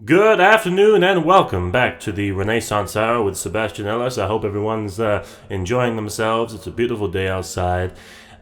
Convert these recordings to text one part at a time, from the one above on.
Good afternoon and welcome back to the Renaissance Hour with Sebastian. I hope everyone's enjoying themselves. It's a beautiful day outside.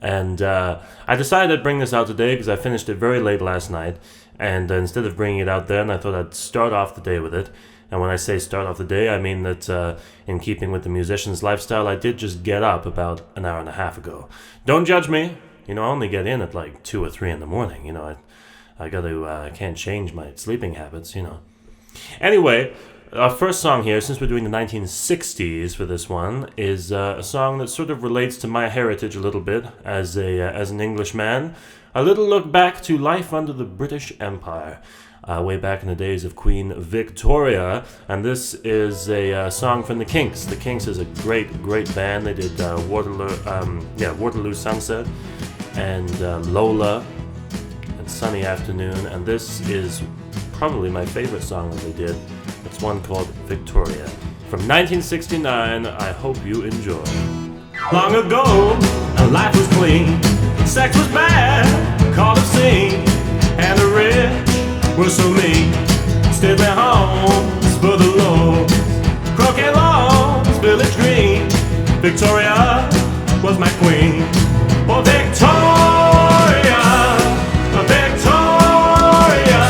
And I decided to bring this out today because I finished it very late last night. And instead of bringing it out then, I thought I'd start off the day with it. And when I say start off the day, I mean that in keeping with the musician's lifestyle, I did just get up about an hour and a half ago. Don't judge me. I only get in at like 2 or 3 in the morning. I can't change my sleeping habits. Anyway, our first song here, since we're doing the 1960s for this one, is a song that sort of relates to my heritage a little bit as an Englishman. A little look back to life under the British Empire, way back in the days of Queen Victoria. And this is a song from the Kinks. The Kinks is a great, great band. They did Waterloo Sunset and Lola and Sunny Afternoon. And this is probably my favorite song that they did. It's one called Victoria. From 1969, I hope you enjoy. Long ago, life was clean, sex was bad, called obscene, and the rich were so mean. Stayed their homes for the low, croquet lawns, village green. Victoria was my queen. Oh, Victoria, Victoria,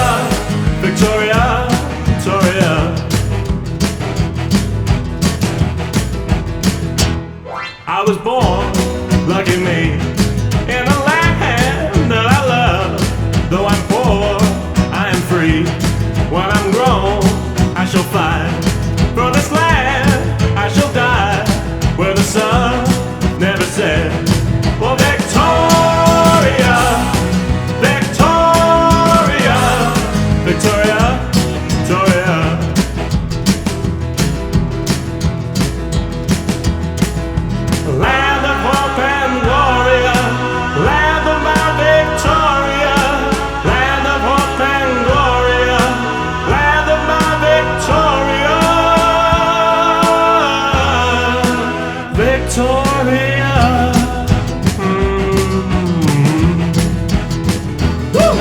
Victoria, Victoria. I was born, lucky me, in a land that I love. Though I'm poor, I am free. When I'm grown, I shall fight. For this land, I shall die. Where the sun never set. Oh, Victoria, Victoria, Victoria, Victoria. Land of hope and warrior, land of my Victoria, land of hope and gloria, land of my Victoria, Victoria. Woo!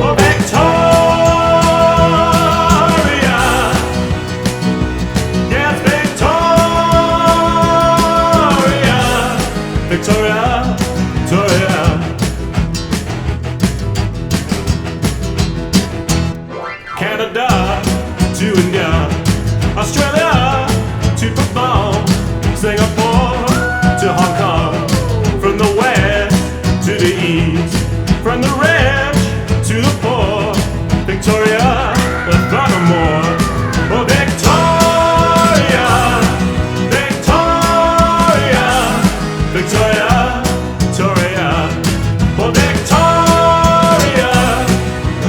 Oh, Victoria, yes, Victoria, Victoria, Victoria. Canada to India, Australia to perform, Singapore to Hong Kong, from the west to the east, from the rich to the poor, Victoria, furthermore. Oh, Victoria, Victoria, Victoria, Victoria. Oh, Victoria,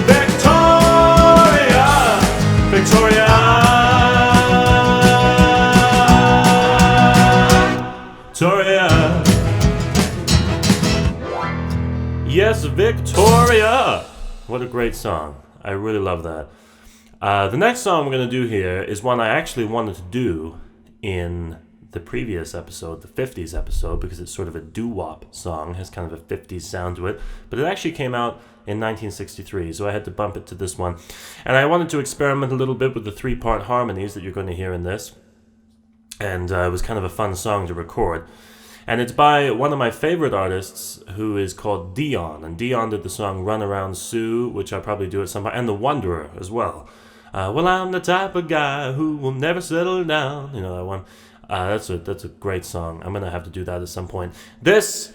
Victoria, Victoria, Victoria. Yes, Victoria. What a great song. I really love that. The next song we're going to do here is one I actually wanted to do in the previous episode, the 50s episode, because it's sort of a doo-wop song, has kind of a 50s sound to it, but it actually came out in 1963, so I had to bump it to this one. And I wanted to experiment a little bit with the 3-part harmonies that you're going to hear in this, and it was kind of a fun song to record. And it's by one of my favorite artists, who is called Dion. And Dion did the song Run Around Sue, which I probably do at some point, and The Wanderer as well. Well, I'm the type of guy who will never settle down. You know that one. That's a great song. I'm going to have to do that at some point. This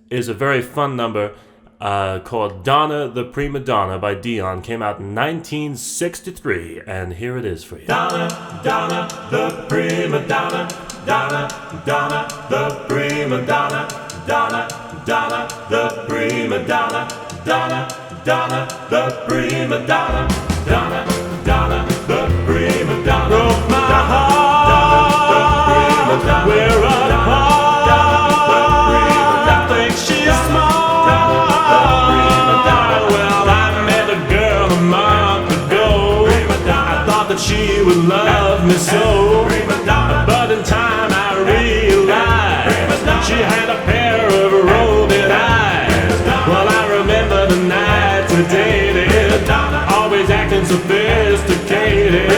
is a very fun number called Donna, the Prima Donna by Dion. Came out in 1963, and here it is for you. Donna, Donna, the Prima Donna. Donna, Donna, the Prima Donna. Donna, Donna, the Prima Donna. Donna, Donna, the Prima Donna. Donna, Donna, the Prima Donna. Broke my heart. We're apart. I think she's smart. Well, I met a girl of mine. she would love me so. But in time I realized she had a pair of roving eyes. Well, I remember the nights we dated, always acting sophisticated,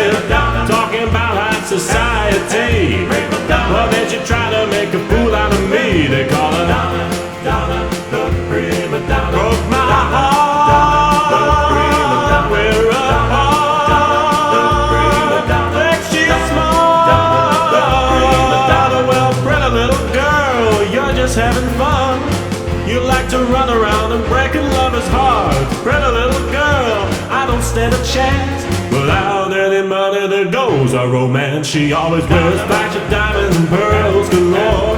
talking about high society. Well, then she tried to make a fool out of me. They call her Donna, Donna, the prima donna. Broke my heart, we're apart. Think she's smart. Well, pretty little girl, you're just having fun. You like to run around and breaking lovers' hearts. Pretty little girl, I don't stand a chance. Without any money there goes our romance. She always wears flashy diamonds and pearls galore.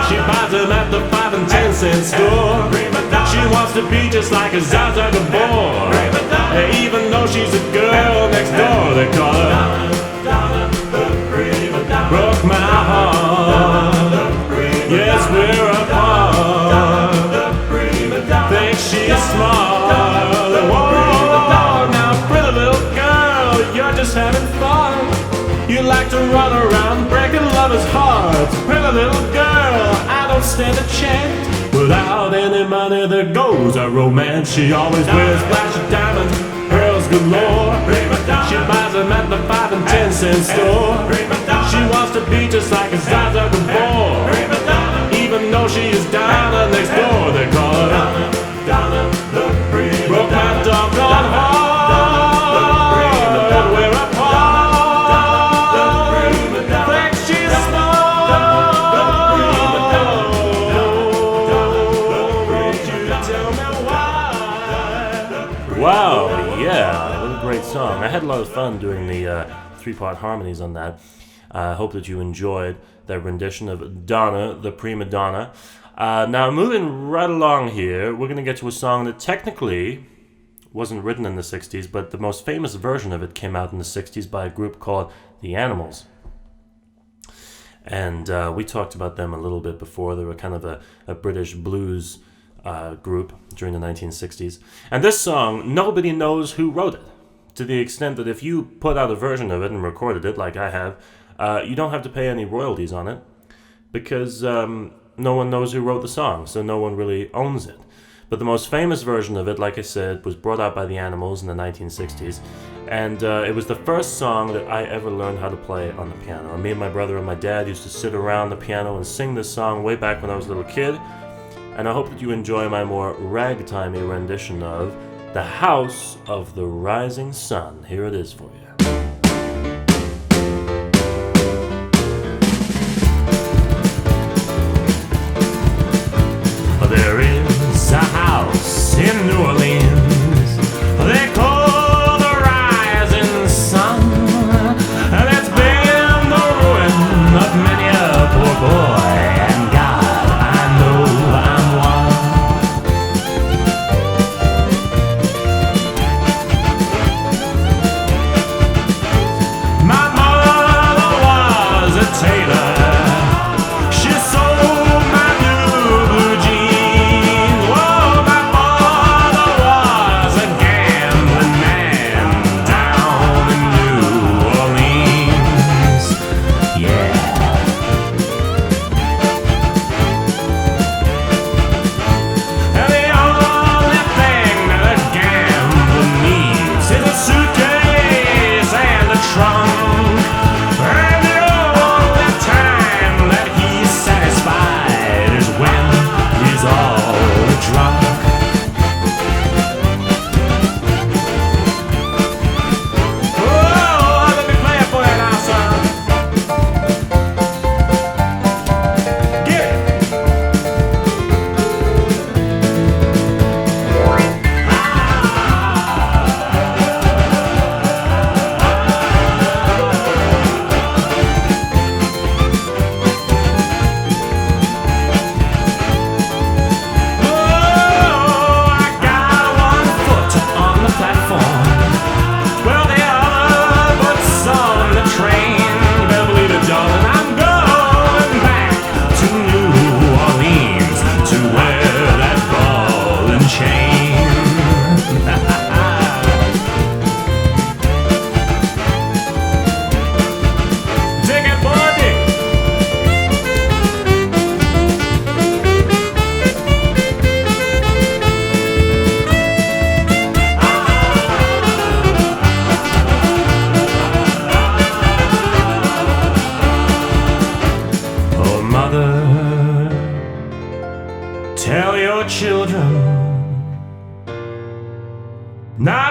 She buys them at the 5 and 10 cent store. She wants to be just like a Zaza Gabor. Even though she's a girl next door, they call her Donna, the prima donna. Broke my heart, yes, we're apart. Think she's smart. Whoa, now pretty little girl, you're just having fun. You like to run around breaking lovers' hearts. Pretty little girl, I don't stand a chance. Without any money there goes our romance. She always wears flashy diamonds, pearls galore. She buys them at the 5 and 10 cent store. She wants to be just like a Zaza Gabor. Even though she is Donna next door, they call her Donna, Donna, the prima. Broke my doggone heart, we're apart. Think she's smart. Won't you tell me why? Wow, yeah, what a great song. I had a lot of fun doing the 3-part harmonies on that. I hope that you enjoyed that rendition of Donna, the prima donna. Now, moving right along here, we're going to get to a song that technically wasn't written in the 60s, but the most famous version of it came out in the 60s by a group called The Animals. And we talked about them a little bit before. They were kind of a British blues group during the 1960s. And this song, nobody knows who wrote it, to the extent that if you put out a version of it and recorded it, like I have, you don't have to pay any royalties on it, because no one knows who wrote the song, so no one really owns it. But the most famous version of it, like I said, was brought out by the Animals in the 1960s, and it was the first song that I ever learned how to play on the piano. Me and my brother and my dad used to sit around the piano and sing this song way back when I was a little kid, and I hope that you enjoy my more ragtimey rendition of The House of the Rising Sun. Here it is for you. There is a house in New Orleans they call the Rising Sun. That's been the ruin of many a poor boy, and God, I know I'm one.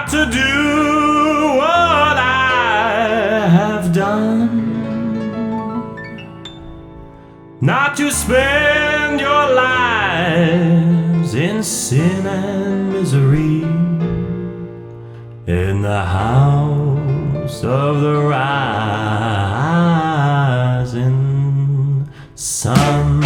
not to do what I have done, not to spend your lives in sin and misery, in the house of the rising sun.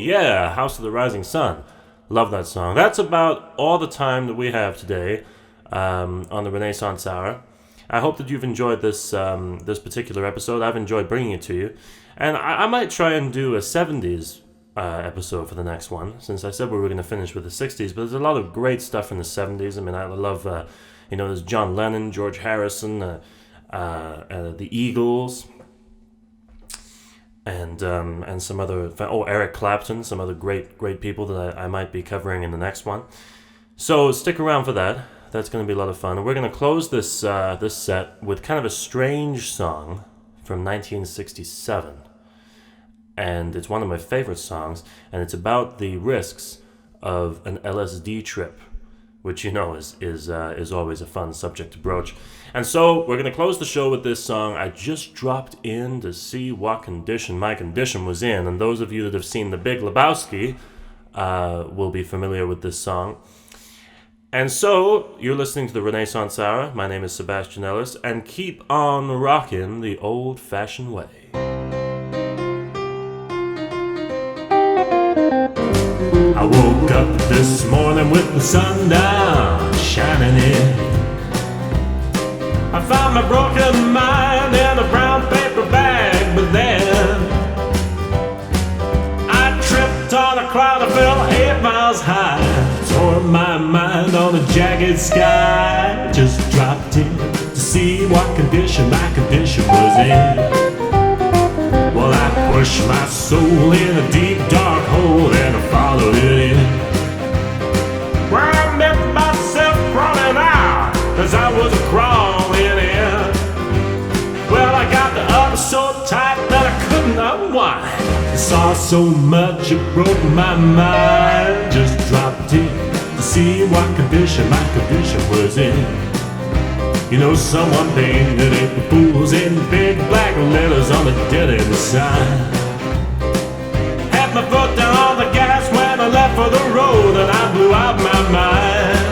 Yeah, House of the Rising Sun. Love that song. That's about all the time that we have today on the Renaissance Hour. I hope that you've enjoyed this this particular episode. I've enjoyed bringing it to you. And I might try and do a 70s episode for the next one, since I said we were going to finish with the 60s. But there's a lot of great stuff in the 70s. I mean, I love, there's John Lennon, George Harrison, the Eagles, and some other, Eric Clapton, some other great people that I might be covering in the next one. So stick around for that. That's going to be a lot of fun. And we're going to close this this set with kind of a strange song from 1967. And it's one of my favorite songs, and it's about the risks of an LSD trip, which is always a fun subject to broach. And so we're going to close the show with this song. I just dropped in to see what condition my condition was in, and those of you that have seen The Big Lebowski will be familiar with this song. And so you're listening to the Renaissance Hour. My name is Sebastian Ellis, and keep on rocking the old-fashioned way. I woke up this morning with the sun down, shining in. I found my broken mind in a brown paper bag, but then I tripped on a cloud that fell 8 miles high, tore my mind on a jagged sky. Just dropped in to see what condition my condition was in. Well, I pushed my soul in a deep dark hole and I followed it in, where I met myself crawling out as I was crawling in. Well, I got the other so tight that I couldn't unwind. I saw so much it broke my mind. Just dropped in to see what condition my condition was in. Someone painted April Fools in big black letters on the dead-end sign. Had my foot down on the gas when I left for the road, and I blew out my mind.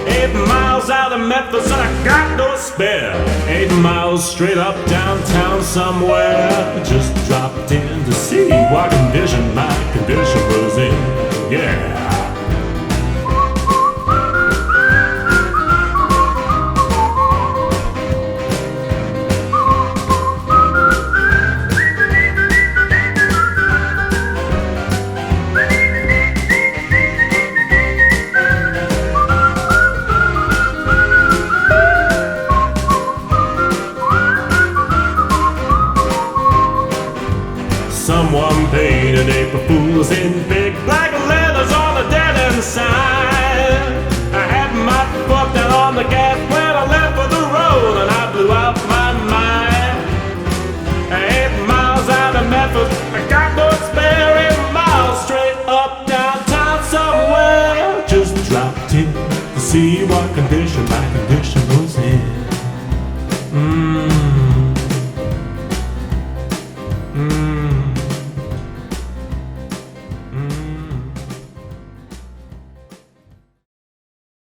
8 miles out of Memphis and I got no spare. 8 miles straight up downtown somewhere. Just dropped in to see what condition my condition was in. Yeah. Someone painted April Fools in big black letters on the dead-end sign. I had my foot down on the gas when I left for the road, and I blew out my mind. 8 miles out of Memphis, I got no spare. 8 miles straight up downtown somewhere. Just dropped in to see what condition my condition was in.